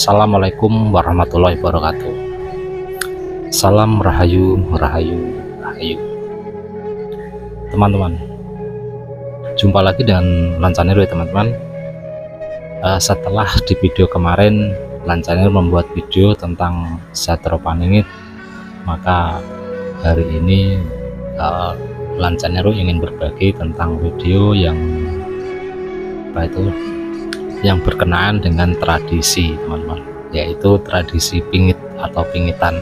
Assalamualaikum warahmatullahi wabarakatuh. Salam rahayu, rahayu, rahayu. Teman-teman, jumpa lagi dengan Lancanero ya teman-teman. Setelah di video kemarin Lancanero membuat video tentang Sejahtera Paningit, maka hari ini Lancanero ingin berbagi tentang video yang berkenaan dengan tradisi teman-teman, yaitu tradisi pingit atau pingitan,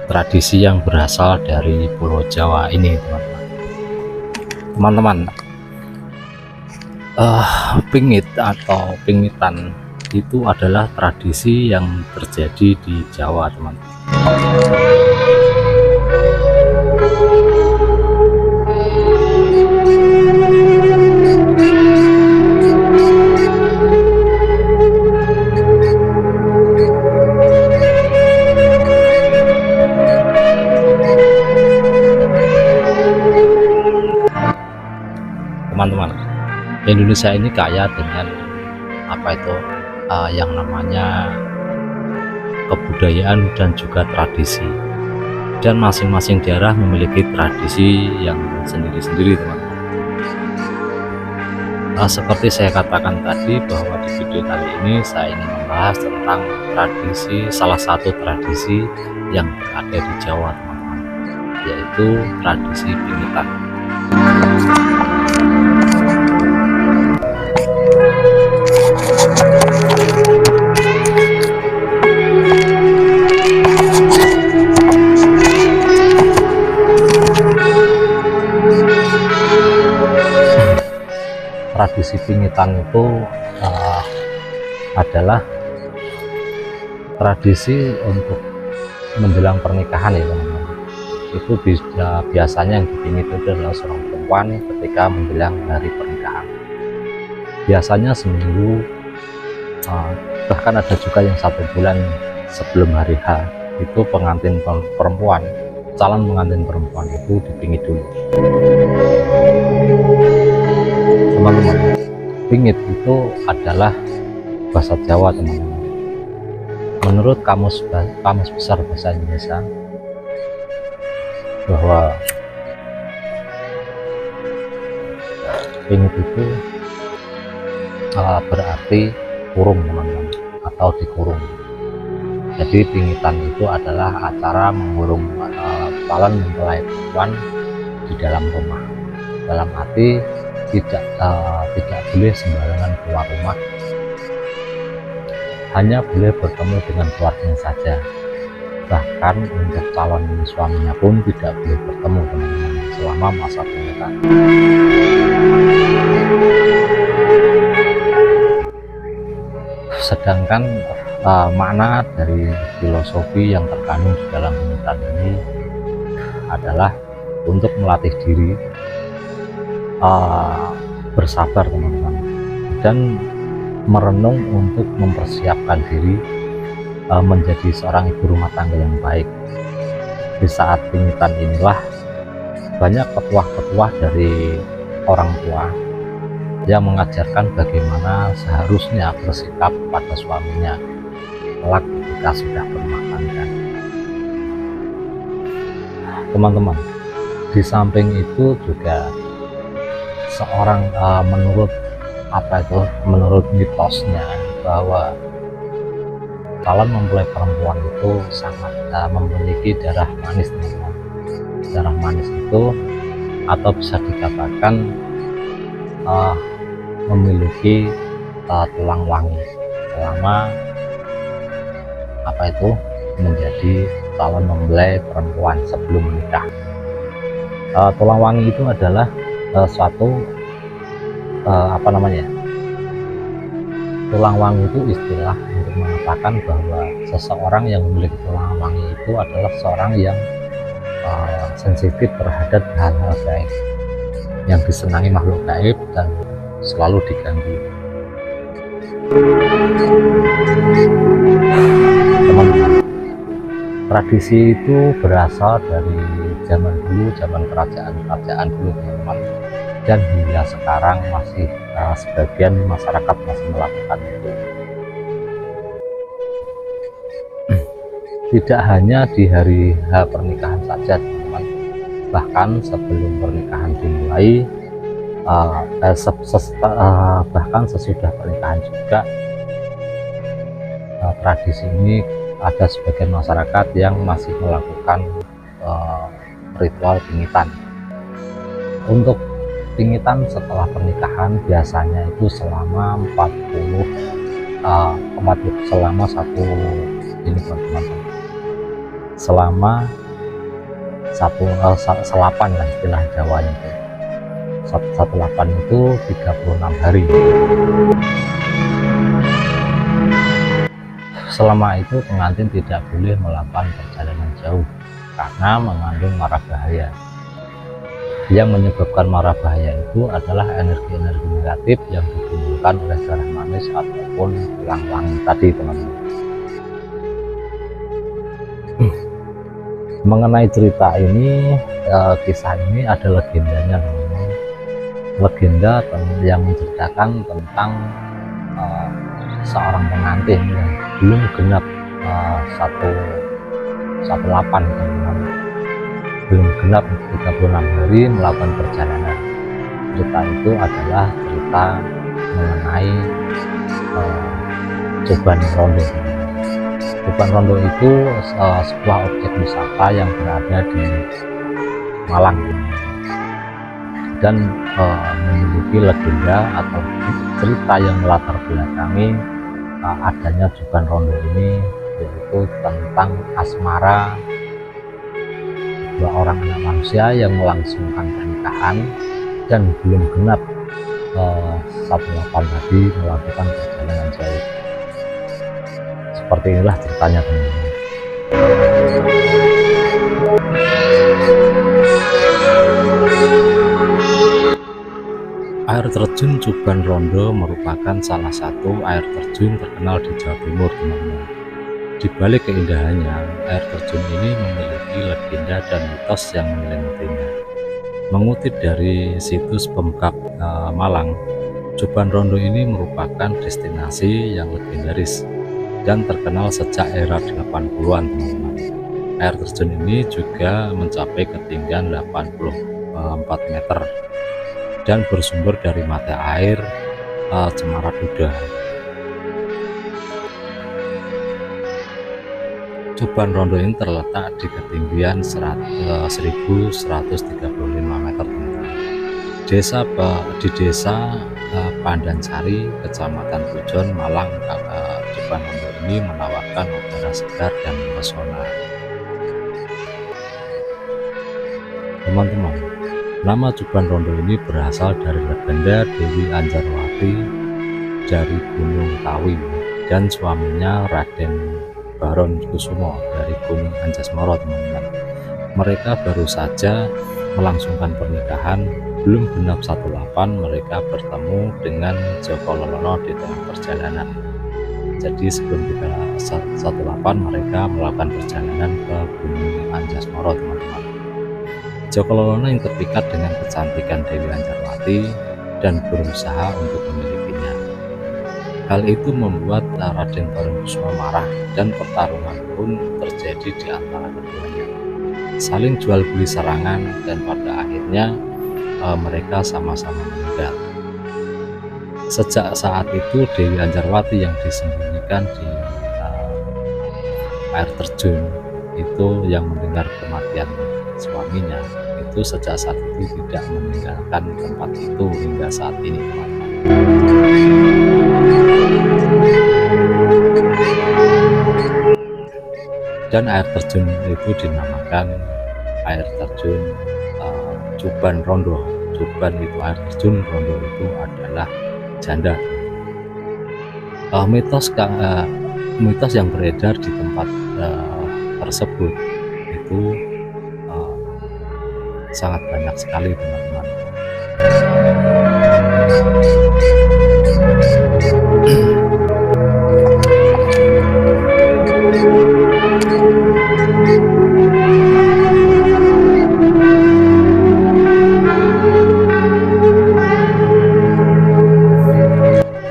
tradisi yang berasal dari Pulau Jawa ini teman-teman. Pingit atau pingitan itu adalah tradisi yang terjadi di Jawa teman-teman. Teman-teman, Indonesia ini kaya dengan yang namanya kebudayaan dan juga tradisi, dan masing-masing daerah memiliki tradisi yang sendiri-sendiri teman-teman. Seperti saya katakan tadi bahwa di video kali ini saya ingin membahas tentang salah satu tradisi yang berada di Jawa teman-teman, yaitu tradisi pingitan. Tradisi pingitan itu adalah tradisi untuk menjelang pernikahan ya teman-teman. Itu biasanya yang dipingit itu adalah seorang perempuan ketika menjelang hari pernikahan. Biasanya seminggu, bahkan ada juga yang 1 bulan sebelum hari H, itu pengantin perempuan, calon pengantin perempuan itu dipingit dulu. Teman-teman, pingit itu adalah bahasa Jawa teman-teman. Menurut kamus besar bahasa Indonesia, bahwa pingit itu berarti kurung teman-teman, atau dikurung. Jadi pingitan itu adalah acara mengurung calon mempelai perempuan di dalam rumah, dalam arti tidak boleh sembarangan keluar rumah, hanya boleh bertemu dengan keluarganya saja. Bahkan untuk calon suaminya pun tidak boleh bertemu teman-teman selama masa pingitan. Sedangkan makna dari filosofi yang terkandung di dalam pingitan ini adalah untuk melatih diri bersabar teman-teman, dan merenung untuk mempersiapkan diri menjadi seorang ibu rumah tangga yang baik. Di saat pingitan inilah banyak petuah-petuah dari orang tua yang mengajarkan bagaimana seharusnya bersikap pada suaminya kelak ketika sudah berumah tangga. Teman-teman, di samping itu juga seorang menurut mitosnya bahwa calon mempelai perempuan itu sangat memiliki darah manis teman-teman. Darah manis itu, atau bisa dikatakan memiliki tulang wangi selama menjadi calon mempelai perempuan sebelum menikah. Tulang wangi itu adalah tulang wangi itu istilah untuk mengatakan bahwa seseorang yang memiliki tulang wangi itu adalah seorang yang sensitif terhadap hal-hal gaib, yang disenangi makhluk gaib dan selalu diganggu. Teman-teman, tradisi itu berasal dari zaman dulu, zaman kerajaan dulu teman-teman, dan hingga sekarang masih sebagian masyarakat masih melakukan itu. Tidak hanya di hari H pernikahan saja, teman-teman, bahkan sebelum pernikahan dimulai, bahkan sesudah pernikahan juga, tradisi ini ada sebagian masyarakat yang masih melakukan ritual pingitan. Untuk pingitan setelah pernikahan biasanya itu selama 40 selama satu ini teman-teman, selama selapan lah istilah Jawanya itu. Satu lapan itu 36 hari. Selama itu pengantin tidak boleh melakukan perjalanan jauh karena mengandung mara bahaya. Yang menyebabkan mara bahaya itu adalah energi-energi negatif yang ditimbulkan oleh darah manis ataupun tulang wangi tadi, teman-teman. Mengenai cerita ini, kisah ini ada legendanya, teman-teman. Legenda yang menceritakan tentang seorang pengantin yang belum genap 18, teman-teman. Belum genap 36 hari melakukan perjalanan. Cerita itu adalah cerita mengenai Coban Rondo. Coban Rondo itu sebuah objek wisata yang berada di Malang dan memiliki legenda atau cerita yang melatar belakangi adanya Coban Rondo ini, yaitu tentang asmara dua orang anak manusia yang melangsungkan pernikahan dan belum genap 18 tadi melakukan perjalanan jauh. Seperti inilah ceritanya, teman-teman. Air terjun Coban Rondo merupakan salah satu air terjun terkenal di Jawa Timur, teman-teman. Di balik keindahannya, air terjun ini memiliki legenda dan mitos yang menyelimutinya. Mengutip dari situs Pemkab Malang, Coban Rondo ini merupakan destinasi yang legendaris dan terkenal sejak era 80-an, teman-teman. Air terjun ini juga mencapai ketinggian 84 meter dan bersumber dari mata air Cemara Duda. Coban Rondo ini terletak di ketinggian 1135 meter, teman-teman. Di desa Pandansari, Kecamatan Pujon, Malang. Coban Rondo ini menawarkan udara segar dan mempesona. Teman-teman, nama Coban Rondo ini berasal dari legenda Dewi Anjarwati dari Gunung Kawi dan suaminya Raden Baron Kusumo dari Gunung Anjasmara, teman-teman. Mereka baru saja melangsungkan pernikahan, belum genap 18 mereka bertemu dengan Joko Lonono di tengah perjalanan. Jadi sebelum 18 mereka melakukan perjalanan ke Gunung Anjasmara, teman-teman. Joko Lonono yang terpikat dengan kecantikan Dewi Anjarwati dan berusaha untuk memilikinya. Hal itu membuat Raden Baron Kusumo marah dan pertarungan pun terjadi di antara keduanya. Saling jual beli serangan dan pada akhirnya mereka sama-sama meninggal. Sejak saat itu Dewi Anjarwati yang disembunyikan di air terjun itu yang mendengar kematian suaminya itu sejak saat itu tidak meninggalkan tempat itu hingga saat ini, teman-teman. Dan air terjun itu dinamakan air terjun Coban Rondo. Coban itu air terjun, Rondo itu adalah janda. Mitos yang beredar di tempat tersebut itu sangat banyak sekali, teman-teman.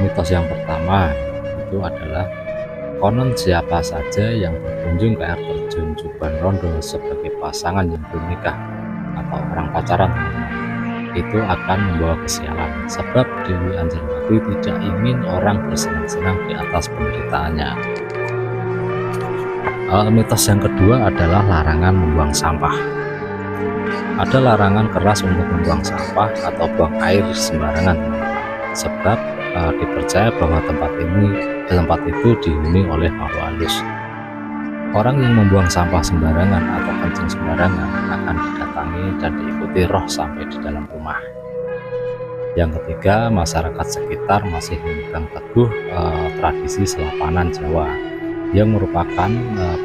Mitos yang pertama itu adalah kon Konon siapa saja yang berkunjung ke air terjun Juban Rondo sebagai pasangan yang belum nikah atau orang pacaran, itu akan membawa kesialan, sebab Dewi Anjarwati tidak ingin orang bersenang-senang di atas penderitaannya. Mitos yang kedua adalah larangan membuang sampah. Ada larangan keras untuk membuang sampah atau buang air sembarangan, sebab dipercaya bahwa tempat itu dihuni oleh makhluk halus. Orang yang membuang sampah sembarangan atau kencing sembarangan akan didatangi dan diikuti roh sampai di dalam rumah. Yang ketiga, masyarakat sekitar masih memegang teguh tradisi selapanan Jawa, yang merupakan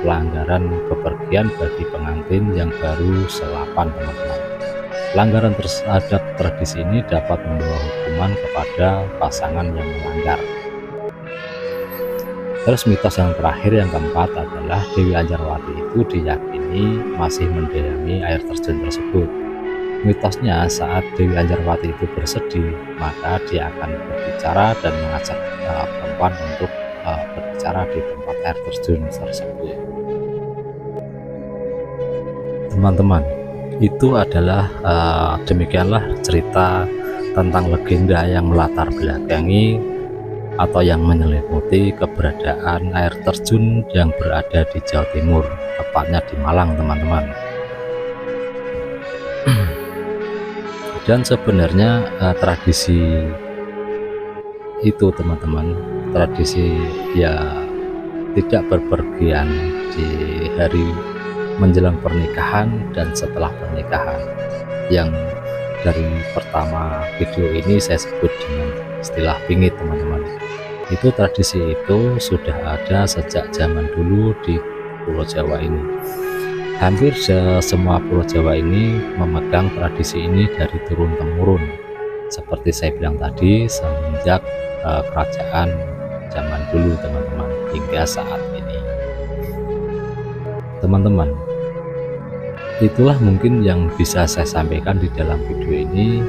pelanggaran bepergian bagi pengantin yang baru selapan, teman-teman. Pelanggaran terhadap tradisi ini dapat membawa hukuman kepada pasangan yang melanggar. Terus mitos yang terakhir, yang keempat, adalah Dewi Anjarwati itu diyakini masih mendiami air terjun tersebut. Mitosnya saat Dewi Anjarwati itu bersedih, maka dia akan berbicara dan mengajak perempuan untuk berbicara di tempat air terjun tersebut. Teman-teman, itu adalah demikianlah cerita tentang legenda yang melatar belakangi atau yang menyelimuti keberadaan air terjun yang berada di Jawa Timur, tepatnya di Malang, teman-teman. Dan sebenarnya tradisi itu, teman-teman, tradisi ya tidak berpergian di hari menjelang pernikahan dan setelah pernikahan, yang dari pertama video ini saya sebut dengan istilah pingit, teman-teman. Itu tradisi itu sudah ada sejak zaman dulu di Pulau Jawa ini. Hampir semua Pulau Jawa ini memegang tradisi ini dari turun-temurun, seperti saya bilang tadi, semenjak kerajaan zaman dulu, teman-teman, hingga saat ini. Teman-teman, itulah mungkin yang bisa saya sampaikan di dalam video ini.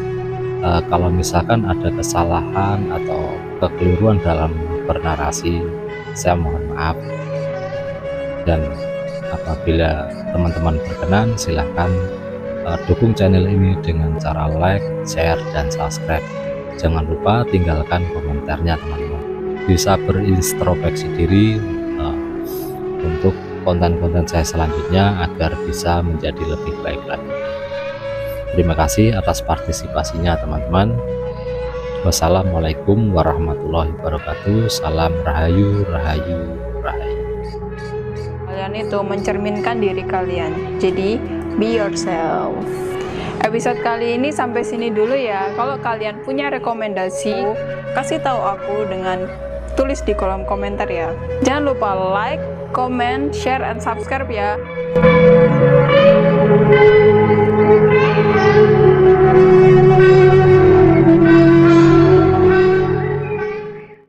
Kalau misalkan ada kesalahan atau kekeliruan dalam bernarasi, saya mohon maaf. Dan apabila teman-teman berkenan, silahkan dukung channel ini dengan cara like, share, dan subscribe. Jangan lupa tinggalkan komentarnya, teman-teman. Bisa berintrospeksi diri untuk konten-konten saya selanjutnya agar bisa menjadi lebih baik lagi. Terima kasih atas partisipasinya, teman-teman. Wassalamualaikum warahmatullahi wabarakatuh. Salam rahayu, rahayu, rahayu. Kalian itu mencerminkan diri kalian, jadi be yourself. Episode kali ini sampai sini dulu ya. Kalau kalian punya rekomendasi, kasih tahu aku dengan tulis di kolom komentar ya. Jangan lupa like, comment, share, and subscribe ya.